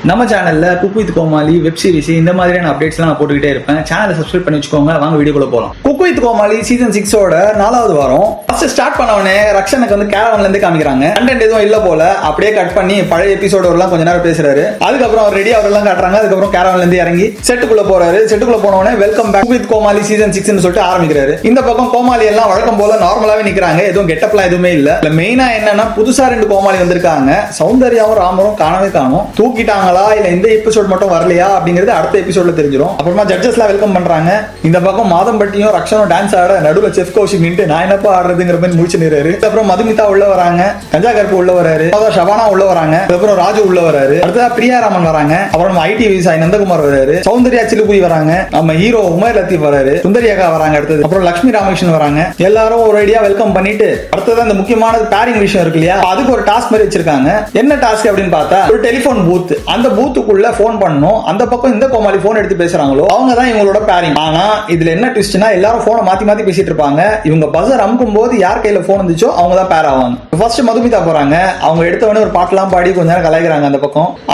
நம்ம சேனல்ல cook with Comali web series இந்த மாதிரியான அப்டேட்ஸ் எல்லாம் நான் போட்டுக்கிட்டே இருப்பேன். சேனலை சப்ஸ்கிரைப் பண்ணி வச்சுக்கோங்க. வாங்க வீடியோக்குள்ள போலாம். குக் வித் கோமாளி சீசன் 6ஓட 4வது வாரம் ஃபர்ஸ்ட் ஸ்டார்ட் பண்ண உடனே ரக்ஷனுக்கு வந்து கேரவன்ல இருந்து காமிக்கிறாங்க. கண்டென்ட் எதுவும் இல்ல போல, அப்படியே கட் பண்ணி பழைய எபிசோட எல்லாம் கொஞ்ச நேரம் பேசுறாரு. அதுக்கப்புறம் அவர் ரெடி அவரெல்லாம் காட்டுறாங்க. அதுக்கப்புறம் கேரவன்ல இருந்து இறங்கி செட்டுக்குள்ள போறாரு. செட்டுக்குள்ள போன உடனே welcome back with Comali season 6ன்னு சொல்லிட்டு ஆரம்பிக்கிறாரு. இந்த பக்கம் கோமாளி எல்லாம் வழக்கம் போல நார்மலாவே நிக்கிறாங்க. எதுவும் கெட்டப்லாம் எதுவுமே இல்ல. மெயினா என்னன்னா புதுசா 2 கோமாளி வந்திருக்காங்க. சௌந்தர்யாவும் ராமரும் காணவே காணும். தூக்கிட்டாங்களா இல்ல இந்த எபிசோட் மட்டும் வரலையா அப்படிங்கிறது அடுத்த எபிசோட்ல தெரிஞ்சிடும். அப்புறமா ஜட்ஜஸ்லாம் வெல்கம் பண்றாங்க. இந்த பக்கம் மாதம்பட்டியும் ரக்ஷனும் டான்ஸ் ஆட நடுவில் செஃப் கௌஷிக் நின்று நான் என்னப்பா ஆடுறதுங்கிற மாதிரி முடிச்சு நிறாரு. அப்புறம் மதுமிதா உள்ள வராங்க. கஞ்சா கருப்பு உள்ள வராரு. ஷபானா உள்ள வராங்க. அப்புறம் ராஜு உள்ள வராரு. அடுத்ததா பிரியாராமன் வராங்க. அப்புறம் ஐடி விசாய் நந்தகுமார் வராரு. சௌந்தர்யா சிலுபுரி வராங்க. நம்ம ஹீரோ உமர் லத்தீப் வராரு. சுந்தரியாக்கா வராங்க. அடுத்தது அப்புறம் லட்சுமி ராமகிருஷ்ணன் வராங்க. எல்லாரும் ஒரு ஐடியா வெல்கம் பண்ணிட்டு அடுத்தது அந்த முக்கியமான பேரிங் விஷயம் இருக்கு இல்லையா, அதுக்கு ஒரு டாஸ்க் மாதிரி வச்சிருக்காங்க. என்ன டாஸ்க் அப்படின்னு பார்த்தா ஒரு டெலிபோன் பூத். அந்த பூத்துக்குள்ள போன் பண்ணணும். அந்த பக்கம் இந்த கோமாளி போன் எடுத்து பேசுறாங்களோ அவங்க தான் இவங்களோட பேரிங். ஆனா இதுல என்ன ட்விஸ்ட்னா எல்லாரும் போனை மாத்தி மாத்தி பேசிட்டு இருப்பாங்க. இவங்க பஸர் அமுக்கும் போது யார் கையில போன் இருந்துச்சோ அவங்க தான் பேர் ஆவாங்க. ஃபர்ஸ்ட் மதுமிதா போறாங்க. அவங்க எடுத்தவனே ஒரு பாட்டுலாம் பாடி கொஞ்ச நேரம் கலாய்க்கிறாங்க.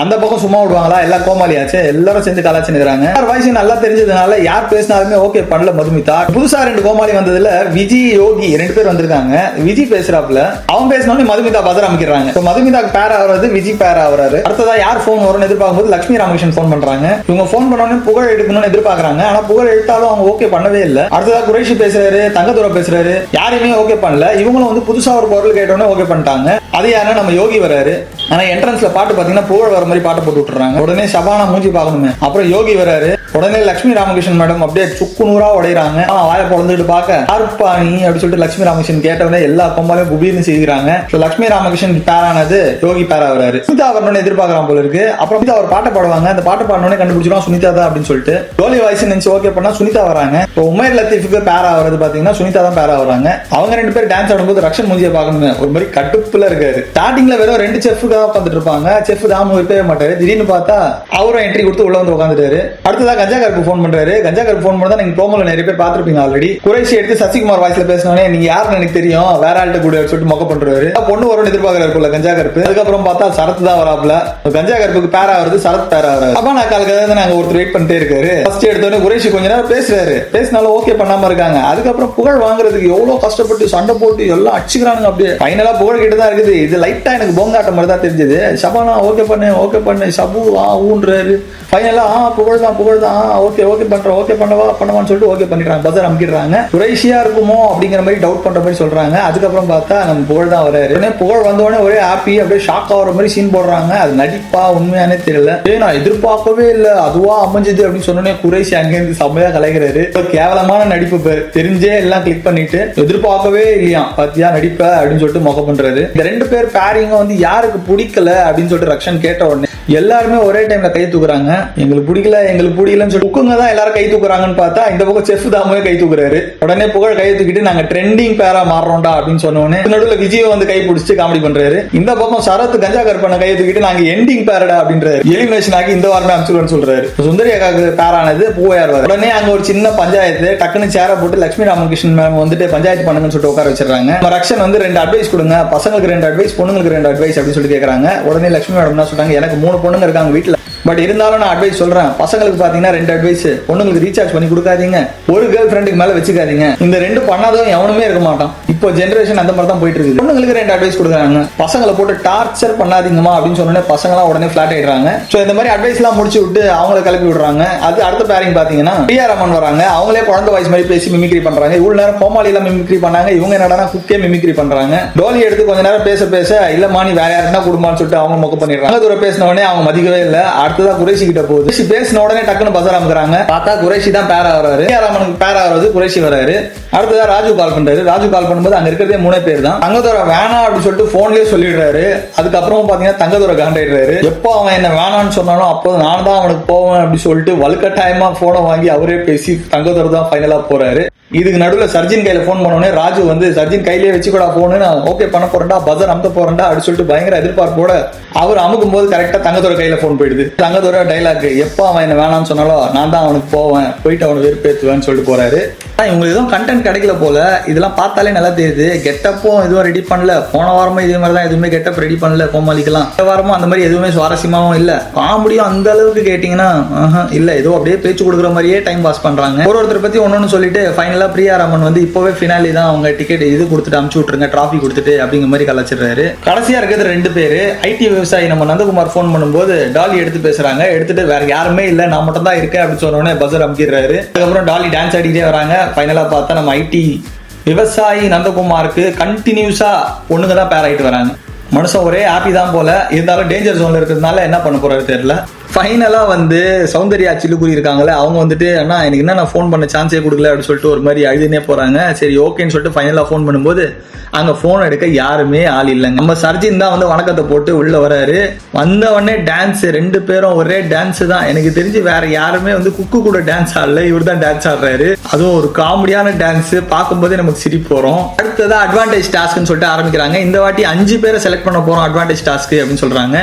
அந்த பக்கம் சும்மா விடுவாங்களா, எல்லா கோமாளியாச்சு எல்லாரும் சேர்ந்து கலாய்ச்சி நிக்கிறாங்க. வாய்ஸ் நல்லா தெரிஞ்சதுனால யார் பேசினாலுமே ஓகே பண்ணல மதுமிதா. புதுசா 2 கோமாளி வந்ததுல விஜய் யோகி 2 பேர் வந்திருக்காங்க. விஜய் பேசுறாப்ல, அவன் பேசினோடனே மதுமிதா பஸர் அமைக்கிறாங்க. மதுமிதாக்கு பேர் ஆகுறது விஜய் பேர் ஆகுறாரு. அடுத்ததா யார் போன் வரும்னு எதிர்பார்க்கும் போது லட்சுமி ராமகிருஷ்ணன் போன் பண்றாங்க. இவங்க போன் பண்ணோடனே புகழ் எடுக்கணும்னு எதிர்பார்க்கறாங்க. ஆனா புகழ் எடுத்தாலும் அவங்க ஓகே பண்ணவே இல்ல. அடுத்ததா குறைஷி பேசுறாரு, தங்கதுரை பேசுறாரு. யாருமே ஓகே பண்ணல. இவங்களும் வந்து புதுசா ஒரு குரல் கேட்டோன்னே ஓகே பண்ணிட்டாங்க. அது யாருன்னா நம்ம யோகி வராரு. ஆனா என்ட்ரன்ஸ்ல பாட்டு பாத்தீங்கன்னா புகழ் வர மாதிரி பாட்டு போட்டு விட்டுறாங்க. உடனே ஷபானா மூஞ்சி பாக்கணுமே. அப்புறம் யோகி வராரு. உடனே லட்சுமி ராமகிருஷ்ணன் மேடம் அப்படியே சுக்கு நூறா உடையறாங்க. வாயை பொழந்துட்டு பாக்க ஆர்ப்பாணி அப்படி சொல்லிட்டு லட்சுமி ராமகிருஷ்ணன் கேட்டவனே எல்லா கொம்பாலையும் குபீர்னு செய்கிறாங்க. லட்சுமி ராமகிருஷ்ணன் பேரானது யோகி பேரா வராரு. சுனிதா வரணும்னு எதிர்பார்க்கறான் போல இருக்கு. அப்புறம் சுனிதா ஒரு பாட்டை பாடுவாங்க. அந்த பாட்டு பாடணும்னே கண்டுபிடிச்சிடும் சுனிதா தான் அப்படின்னு சொல்லிட்டு டோலி வாய்ஸ் நினைச்சு ஓகே பண்ணா சுனிதா வராங்க. உமர் லத்தீஃபுக்கு பேரா வரது பாத்தீங்கன்னா சுனிதா தான் பேரா வராங்க. அவங்க 2 பேர் டான்ஸ் ஆடும்போது ரக்ஷன் மூஞ்சியை பார்க்கணுங்க ஒரு மாதிரி கட்டுப்புல இருக்காரு. ஸ்டார்டிங்ல வெறும் 2 செஃப்க்கு தான் உட்காந்துட்டு இருப்பாங்க. செஃப் தாமு இருக்கவே மாட்டாரு. திடீர்னு பார்த்தா அவரும் என்ட்ரி கொடுத்து உள்ள வந்து உட்காந்துட்டாரு. அடுத்ததா கஞ்சா கருப்பு போன் பண்றாரு. கஞ்சா கருப்பு போன் பண்ணா நீங்க ப்ரோமோல நிறைய பேர் பாத்துருப்பீங்க ஆல்ரெடி. குறைஷி எடுத்து சசிகுமார் வாய்ஸ்ல பேசினோடனே நீங்க யாருன்னு எனக்கு தெரியும் வேற ஆள்கிட்ட கூட சொல்லிட்டு மொக்க பண்றாரு. பொண்ணு வரும்னு எதிர்பார்க்கறாரு போல கஞ்சா கருப்பு. அதுக்கப்புறம் பார்த்தா சரத் தான் வராப்ல. கஞ்சா கருப்புக்கு பேரா வருது, சரத் பேரா வராது. அப்ப நான் காலக்காக நாங்க ஒருத்தர் வெயிட் பண்ணிட்டே இருக்காரு. ஃபர்ஸ்ட் எடுத்தோடனே குறைஷி கொஞ்ச நேரம் பேசுறாரு. பேசினாலும் ஓகே பண்ணாம இருக்காங்க. அதுக்கப்புறம் புகழ் வாங்குறதுக்கு எவ்வளவு கஷ்டப்பட்டு சண்டை போட்டு எல்லாம் அடிச்சுக்கிறானுங்க. அப்படியே ஃபைனலா புகழ் கிட்ட தான் இருக்குது. இது லைட்டா எனக்கு போங்காட்ட மாதிரி தான் தெரிஞ்சது. ஷபானா ஓகே பண்ணு ஷபு ஊன்றாரு. ஃபைனலா புகழ் தான் ஓகே பண்றோம் ஓகே பண்ணவான்னு சொல்லிட்டு ஓகே பண்ணிடுறாங்க. பஸர் அமுக்கிடுறாங்க. குறைஷியா இருக்குமோ அப்படிங்கிற மாதிரி டவுட் பண்ற மாதிரி சொல்றாங்க. அதுக்கப்புறம் பார்த்தா நம்ம புகழ் தான் வராரு. உடனே புகழ் வந்தோடனே ஒரே ஹாப்பி அப்படியே ஷாக் ஆகிற மாதிரி சீன் போடுறாங்க. அது நடிப்பா உண்மையானே தெரியல. நான் எதிர்பார்க்கவே இல்லை அதுவா அமைஞ்சது அப்படின்னு சொன்னோடனே குறைஷி அங்கிருந்து செம்மையா கலைகிறாரு. கேவலமான நடிப்பு பேர் தெரிஞ்சே எல்லாம் கிளிக் பண்ணிட்டு எதிர்பார்க்கவே இல்லையா பாத்தியா நடிப்ப அப்படின்னு சொல்லிட்டு மொக்க பண்றாரு. இந்த 2 பேர் பேரிங்க வந்து யாருக்கு பிடிக்கல அப்படின்னு சொல்லிட்டு ரக்ஷன் கேட்ட உடனே எல்லாருமே ஒரே டைம்ல கை தூக்குறாங்க. எங்களுக்கு பிடிக்கலன்னு சொல்லி புக்குங்க தான் எல்லாரும் கை தூக்குறாங்கன்னு பார்த்தா இந்த பக்கம் செஃப் தாமே கை தூக்குறாரு. உடனே புகழ் கை தூக்கிட்டு நாங்க ட்ரெண்டிங் பேரா மாறுறோம்டா அப்படின்னு சொன்ன உடனே நடுவில் விஜய் வந்து கை பிடிச்சிட்டு காமெடி பண்றாரு. இந்த பக்கம் சரத் கஞ்சா கருப்பண்ண கையை தூக்கிட்டு நாங்க எண்டிங் பேரடா அப்படின்றாரு. எலிமினேஷன் ஆகி இந்த வாரமே அனுப்பிச்சுடுன்னு சொல்றாரு. சுந்தரியாக்காக்கு பேரானது பூவையார். உடனே அங்க ஒரு சின்ன பஞ்சாயத்து டக்குன்னு சேர போட்டு லட்சுமி ராமகிருஷ்ணன் மேம் வந்துட்டு பஞ்சாயத்து பண்ணுங்கன்னு சொல்லிட்டு உட்கார வச்சிடறாங்க. ரக்ஷன் வந்து 2 அட்வைஸ் கொடுங்க, பசங்களுக்கு 2 அட்வைஸ் பொண்ணுங்களுக்கு 2 அட்வைஸ் அப்படின்னு சொல்லி கேட்கறாங்க. உடனே லட்சுமி மேடம் என்ன சொல்றாங்க, எனக்கு 3 பொண்ணுங்க இருக்காங்க வீட்டுல, பட் இருந்தாலும் நான் அட்வைஸ் சொல்றேன். பசங்களுக்கு பாத்தீங்கன்னா 2 அட்வைஸ், பொண்ணுங்களுக்கு ரீசார்ஜ் பண்ணி கொடுக்காதீங்க, ஒரு கேர்ள் ஃப்ரெண்டுக்கு மேல வச்சுக்காதீங்க. இந்த 2 பண்ணாதவன் எவனுமே இருக்க மாட்டான். இப்போ ஜெனரேஷன் அந்த மாதிரி தான் போயிட்டு இருக்கு. பொண்ணுங்களுக்கு 2 அட்வைஸ் கொடுக்குறாங்க, பசங்களை போட்டு டார்ச்சர் பண்ணாதீங்கம்மா அப்படின்னு சொன்னோடனே பசங்களாம் உடனே ஃபிளாட் ஆயிடுறாங்க. சோ இந்த மாதிரி அட்வைஸ் எல்லாம் முடிச்சு விட்டு அவங்கள கிளப்பி விடுறாங்க. அது அடுத்த பேரிங் பாத்தீங்கன்னா பிரியாராமன் வராங்க. அவங்களே குழந்தை வாய்ஸ் மாதிரி பேசி மிமிக்ரி பண்றாங்க. இவ்வளவு நேரம் கோமாளி எல்லாம் மிமிக்ரி பண்ணாங்க. இவங்க என்னடா குக்கே மிமிக்ரி பண்றாங்க. டோலி எடுத்து கொஞ்ச நேரம் பேச இல்லம்மா நீ வேற யாருன்னா குடும்பம்னு சொல்லிட்டு அவங்க மொக்க பண்ணிடுறாங்க. தூரம் பேசின உடனே அவங்க மதிக்கவே இல்லை. அடுத்ததான் குறைஷி கிட்ட போகுது. பேசின உடனே டக்குன்னு பஸர் அமுக்குறாங்க. பார்த்தா குறைஷி தான் பேரா வராரு. பிரியாராமனுக்கு பேரா வராது, குறைஷி வராரு. அடுத்ததான் ராஜு கால் பண்றாரு. ராஜு கால் பண்ணும்போது அங்க இருக்கிறதே 3 பேர் தான். தங்கதுரை வேணாம் அப்படின்னு சொல்லிட்டு போன்லயே சொல்லிடுறாரு. அதுக்கப்புறம் பாத்தீங்கன்னா தங்கதுரை காண்டாயிடுறாரு. எப்போ அவன் என்ன வேணான்னு சொன்னாலும் அப்போ நான் தான் அவனுக்கு போவேன் அப்படின்னு சொல்லிட்டு வலுக்கட்டாயமா போனை வாங்கி அவரே பேசி தங்கதுரை தான் ஃபைனலா போறாரு. இதுக்கு நடுவில் சர்ஜின் கையில போன் பண்ணோடனே ராஜு வந்து சர்ஜின் கையிலேயே வச்சுக்கூடா போனு, நான் ஓகே பண்ண போறேன்டா, பஸர் அமுத்த போறேன்டா அப்படின்னு சொல்லிட்டு பயங்கர எதிர்பார்ப்போட அவர் அமுக்கும் போது கரெக்டா தங்கத்தோட கையில போன் போயிடுது. தங்கத்தோட டைலாக் எப்போ அவன் என்ன வேணாம்னு சொன்னாலும் நான் தான் அவனுக்கு போவேன், போயிட்டு அவனை வெறுப்பேற்றுவேன்னு சொல்லிட்டு போறாரு. இவங்களுக்கு எதுவும் கண்டென்ட் கிடைக்கல போல, இதெல்லாம் பார்த்தாலே நல்லா தெரியுது. கெட்டப்பும் எதுவும் ரெடி பண்ணல, போன வாரமும் இதே மாதிரி தான் எதுவுமே கெட்டப் ரெடி பண்ணல கோமாளிக்கெல்லாம். இந்த வாரமும் அந்த மாதிரி எதுவுமே சுவாரஸ்யமாவும் இல்ல. காமெடியும் அந்த அளவுக்கு கேட்டீங்கன்னா இல்ல, ஏதோ அப்படியே பேச்சு கொடுக்குற மாதிரியே டைம் பாஸ் பண்றாங்க. ஒருத்தர் பத்தி ஒன்னொன்னு சொல்லிட்டு ஃபைனலா பிரியா ராமன் வந்து இப்பவே ஃபினாலி தான், அவங்க டிக்கெட் இது கொடுத்துட்டு அமுச்சு விட்டுருங்க, டிராஃபி கொடுத்துட்டு அப்படிங்கிற மாதிரி கலாச்சிடுறாரு. கடைசியா இருக்கிறது 2 பேரு. ஐடி விவசாயி நம்ம நந்தகுமார் போன் பண்ணும்போது டாலி எடுத்து பேசுறாங்க. எடுத்துட்டு வேற யாருமே இல்ல, நான் மட்டும் தான் இருக்கேன் அப்படின்னு சொன்ன உடனே பஸர் அமுக்கிடுறாரு. அதுக்கப்புறம் டாலி டான்ஸ் ஆடிட்டே வராங்க. ஃபைனலா பார்த்தா நம்ம ஐடி விவசாயி நந்தகுமாருக்கு கண்டினியூஸா பொண்ணுங்க தான் பேர் ஆயிட்டு வராங்க. மனுஷன் ஒரே ஹாப்பி தான் போல, இருந்தாலும் டேஞ்சர் ஜோன்ல இருக்கிறதுனால என்ன பண்ண போறாரு தெரியல. ஃபைனலா வந்து சௌந்தர்யா சிலுக்குறி இருக்காங்களே, அவங்க வந்துட்டு அண்ணா எனக்கு என்ன நான் ஃபோன் பண்ண சான்ஸே கொடுக்கல அப்படின்னு சொல்லிட்டு ஒரு மாதிரி அழுதுனே போறாங்க. சரி ஓகேன்னு சொல்லிட்டு ஃபைனலா ஃபோன் பண்ணும்போது அங்க போன் எடுக்க யாருமே ஆள் இல்லைங்க. நம்ம சர்ஜின் தான் வந்து வணக்கத்தை போட்டு உள்ள வராரு. வந்த உடனே டான்ஸ், 2 பேரும் ஒரே டான்ஸ் தான். எனக்கு தெரிஞ்சு வேற யாருமே வந்து குக்கு கூட டான்ஸ் ஆடல, இவர் தான் டான்ஸ் ஆடுறாரு. அதுவும் ஒரு காமெடியான டான்ஸ், பார்க்கும்போதே நமக்கு சிரிப்பு வரும். அடுத்ததா அட்வான்டேஜ் டாஸ்க்னு சொல்லிட்டு ஆரம்பிக்கிறாங்க. இந்த வாட்டி 5 பேரை செலக்ட் பண்ண போறோம் அட்வான்டேஜ் டாஸ்க் அப்படின்னு சொல்றாங்க.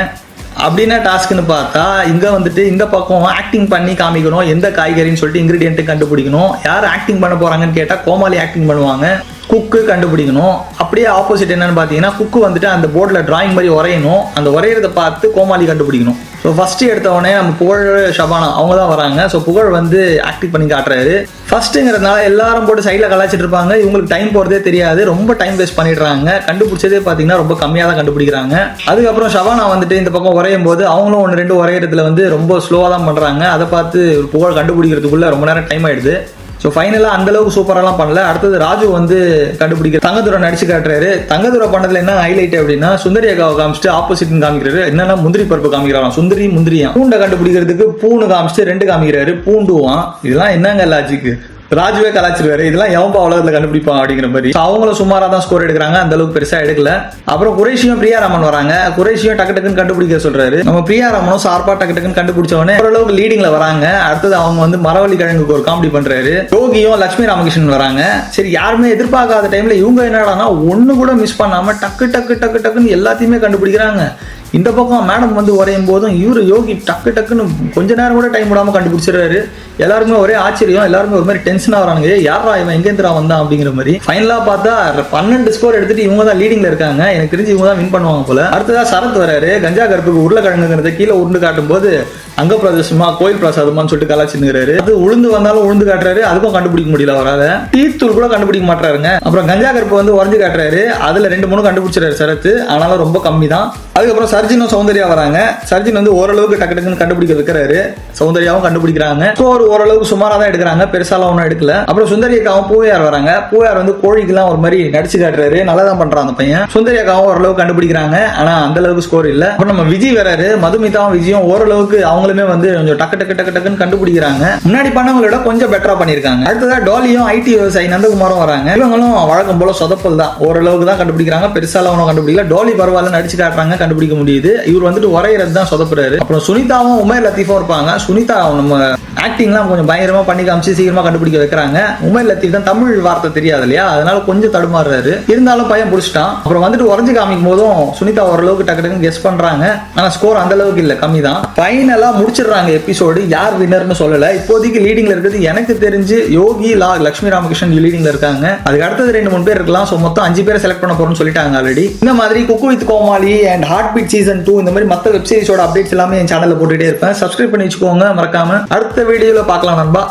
அப்படின்னா டாஸ்க்னு பார்த்தா இங்க வந்துட்டு இந்த பக்கம் ஆக்டிங் பண்ணி காமிக்கணும், எந்த காய்கறின்னு சொல்லிட்டு இன்கிரீடியன்ட் கண்டுபிடிக்கணும். யார் ஆக்டிங் பண்ண போறாங்கன்னு கேட்டா கோமாளி ஆக்டிங் பண்ணுவாங்க. குக்கு கண்டுபிடிக்கணும். அப்படியே ஆப்போசிட் என்னன்னு பார்த்தீங்கன்னா குக்கு வந்துட்டு அந்த போர்டில் டிராயிங் மாதிரி வரையணும். அந்த வரைகிறத பார்த்து கோமாளி கண்டுபிடிக்கணும். ஸோ ஃபர்ஸ்ட் எடுத்தவொடனே நம்ம புகழ் ஷபானா அவங்க தான் வராங்க. ஸோ புகழ் வந்து ஆக்டிங் பண்ணி காட்டுறாரு. ஃபர்ஸ்ட்டுங்கிறதுனால எல்லாரும் போட்டு சைடில் கலாச்சிட்டு இருப்பாங்க. இவங்களுக்கு டைம் போகிறதே தெரியாது, ரொம்ப டைம் வேஸ்ட் பண்ணிடுறாங்க. கண்டுபிடிச்சதே பார்த்தீங்கன்னா ரொம்ப கம்மியாக தான் கண்டுபிடிக்கிறாங்க. அதுக்கப்புறம் ஷபானா வந்துட்டு இந்த பக்கம் வரையும் போது அவங்களும் 1-2 வரைகிறதுல வந்து ரொம்ப ஸ்லோவாக தான் பண்ணுறாங்க. அதை பார்த்து புகழ் கண்டுபிடிக்கிறதுக்குள்ள ரொம்ப நேரம் டைம் ஆயிடுது. ஸோ ஃபைனலாக அந்த அளவுக்கு சூப்பராலாம் பண்ணல. அடுத்தது ராஜு வந்து கண்டுபிடிக்கிற தங்கதுரை நடிச்சு காட்டுறாரு. தங்கதுரை பண்ணதுல என்ன ஹைலைட் அப்படின்னா சுந்தரியாக்காவை காமிச்சிட்டு ஆப்போசிட் காமிக்கிறாரு. என்னன்னா முந்திரி பருப்பு காமிக்கிறாராம், சுந்தரி முந்திரியா. பூண்டை கண்டுபிடிக்கிறதுக்கு பூண்டு காமிச்சிட்டு 2 காமிக்கிறாரு, பூண்டுவான். இதெல்லாம் என்னங்க லாஜிக்கு? ராஜுவே கலாச்சிருவாரு. இதெல்லாம் எவன்பா உலகத்துல கண்டுபிடிப்பான் அப்படிங்கிற மாதிரி. அவங்களும் சுமாரா தான் ஸ்கோர் எடுக்கிறாங்க, அந்த அளவுக்கு பெருசா எடுக்கல. அப்புறம் குரேஷியும் பிரியாராமன் வராங்க. குரேஷியும் டக்கு டக்குன்னு கண்டுபிடிக்க சொல்றாரு. நம்ம பிரியாராமனும் சார்பா டக்கு டக்குன்னு கண்டுபிடிச்சவனே ஓரளவுக்கு லீடிங்ல வராங்க. அடுத்தது அவங்க வந்து மரவள்ளி கிழங்குக்கு ஒரு காமெடி பண்றாரு. யோகியும் லட்சுமி ராமகிருஷ்ணன் வராங்க. சரி யாருமே எதிர்பார்க்காத டைம்ல இவங்க என்னடானா ஒண்ணு கூட மிஸ் பண்ணாம டக்கு டக்கு டக்கு டக்குன்னு எல்லாத்தையுமே கண்டுபிடிக்கிறாங்க. இந்த பக்கம் மேடம் வந்து வரையும் போதும் இவரு யோகி டக்கு டக்குன்னு கொஞ்ச நேரம் கூட டைம் விடாம கண்டுபிடிச்சிடுறாரு. எல்லாருமே ஒரே ஆச்சரியம், எல்லாருமே ஒரு மாதிரி டென்ஷன் ஆகிறாங்க. யாரா இவன் எங்கேந்திரா வந்தான் அப்படிங்கிற மாதிரி. ஃபைனலா பார்த்தா 12 ஸ்கோர் எடுத்துட்டு இவங்க தான் லீடிங்ல இருக்காங்க. எனக்கு தெரிஞ்சு இவங்க தான் வின் பண்ணுவாங்க போல. அடுத்ததா சரத் வராரு. கஞ்சா கருப்புக்கு உருளைக்கிழங்குங்கிறத கீழே உருண்டு காட்டும் போது அங்க பிரதேசமா கோயில் பிரசாதமான்னு சொல்லிட்டு கலாச்சிருக்கிறாரு. அது உளுந்து வந்தாலும் உளுந்து காட்டுறாரு, அதுக்கும் கண்டுபிடிக்க முடியல அவரால். டீத்தூள் கூட கண்டுபிடிக்க மாட்டாருங்க. அப்புறம் கஞ்சா கருப்பு வந்து உறைஞ்சு காட்டுறாரு. அதுல 2-3 கண்டுபிடிச்சிடாரு சரத், ஆனாலும் ரொம்ப கம்மி தான். அதுக்கப்புறம் சர்ஜினும் சௌந்தர்யா வராங்க. சர்ஜின் வந்து ஓரளவுக்கு டக்கு டக்குன்னு கண்டுபிடிக்க வைக்கிறாரு. சௌந்தர்யாவும் கண்டுபிடிக்கிறாங்க. ஓரளவுக்கு சுமாரா தான் எடுக்கிறாங்க, பெருசாலாம் ஒன்றும் எடுக்கல. அப்புறம் சுந்தரியாக்காவும் பூயார் வராங்க. பூயார் வந்து கோழிக்கெல்லாம் ஒரு மாதிரி நடிச்சு காட்டுறாரு, நல்லா தான் பண்றான் அந்த பையன். சுந்தரியாக்காவும் ஓரளவுக்கு கண்டுபிடிக்கிறாங்க, ஆனா அந்த அளவுக்கு ஸ்கோர் இல்ல. அப்புறம் நம்ம விஜய் வராரு. மதுமிதாவும் விஜயும் ஓரளவுக்கு அவங்களுமே வந்து கொஞ்சம் டக்கு டக்கு டக்கு டக்குன்னு கண்டுபிடிக்கிறாங்க. முன்னாடி பண்ணவங்களோட கொஞ்சம் பெட்டரா பண்ணிருக்காங்க. அடுத்ததா டாலியும் ஐடி விவசாயி நந்தகுமாரும் வராங்க. இவங்களும் வழக்கம் போல சொதப்பல் தான், ஓரளவுக்கு தான் கண்டுபிடிக்கிறாங்க, பெருசாலாம் ஒன்றும் கண்டுபிடிக்கல. டாலி பரவாயில்ல நடிச்சு காட்டுறாங்க, கண்டுபிடிக்க முடியுது. இவர் வந்துட்டு வரைகிறது தான் சொதப்புறாரு. அப்புறம் சுனிதாவும் உமேர் லத்தீஃபும் இருப்பாங்க. சுனிதா நம்ம ஆக்டிங்லாம் கொஞ்சம் பயங்கரமா பண்ணி காமிச்சு சீக்கிரமா கண்டுபிடிக்க வைக்கிறாங்க. உமேர் லத்தீஃப் தான் தமிழ் வார்த்தை தெரியாது இல்லையா, அதனால கொஞ்சம் தடுமாறுறாரு. இருந்தாலும் பையன் பிடிச்சிட்டான். அப்புறம் வந்துட்டு உறைஞ்சு காமிக்கும் போதும் சுனிதா ஓரளவுக்கு டக்கு டக்குன்னு கெஸ் பண்றாங்க, ஆனா ஸ்கோர் அந்த அளவுக்கு இல்ல, கம்மி தான். ஃபைனலா முடிச்சிடுறாங்க எபிசோடு. யார் வின்னர்னு சொல்லல. இப்போதைக்கு லீடிங்ல இருக்கிறது எனக்கு தெரிஞ்சு யோகி, லட்சுமி ராமகிருஷ்ணன் லீடிங்ல இருக்காங்க. அதுக்கு அடுத்தது 2-3 பேர் இருக்கலாம். ஸோ மொத்தம் 5 பேரை செலக்ட் பண்ண போறோம்னு சொல்லிட்டாங்க ஆல்ரெடி. இந்த மாதிரி cook with Comali and heart beat season 2 இந்த மாதிரி மற்ற வெப் சீரிஸோட அப்டேட்ஸ் எல்லாமே என் சேனல்ல போட்டுட்டே இருப்பேன். சப்ஸ்கிரைப் பண்ணி வச்சுக்கோங்க மறக்காம. அடுத்த வீடியோல பார்க்கலாம் நண்பா.